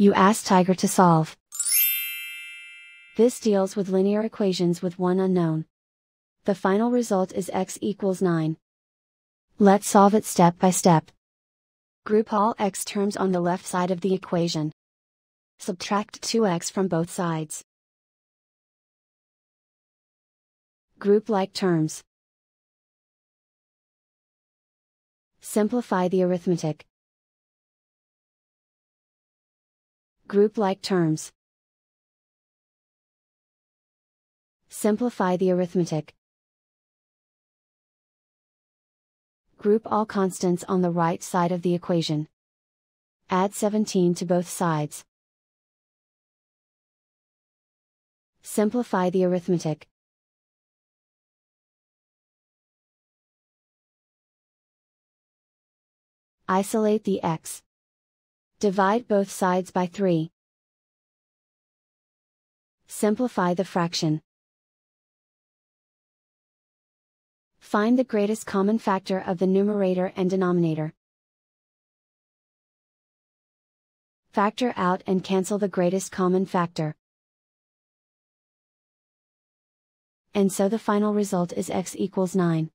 You ask Tiger to solve. This deals with linear equations with one unknown. The final result is x equals 9. Let's solve it step by step. Group all x terms on the left side of the equation. Subtract 2x from both sides. Group like terms. Simplify the arithmetic. Group like terms. Simplify the arithmetic. Group all constants on the right side of the equation. Add 17 to both sides. Simplify the arithmetic. Isolate the x. Divide both sides by 3. Simplify the fraction. Find the greatest common factor of the numerator and denominator. Factor out and cancel the greatest common factor. And so the final result is x equals 9.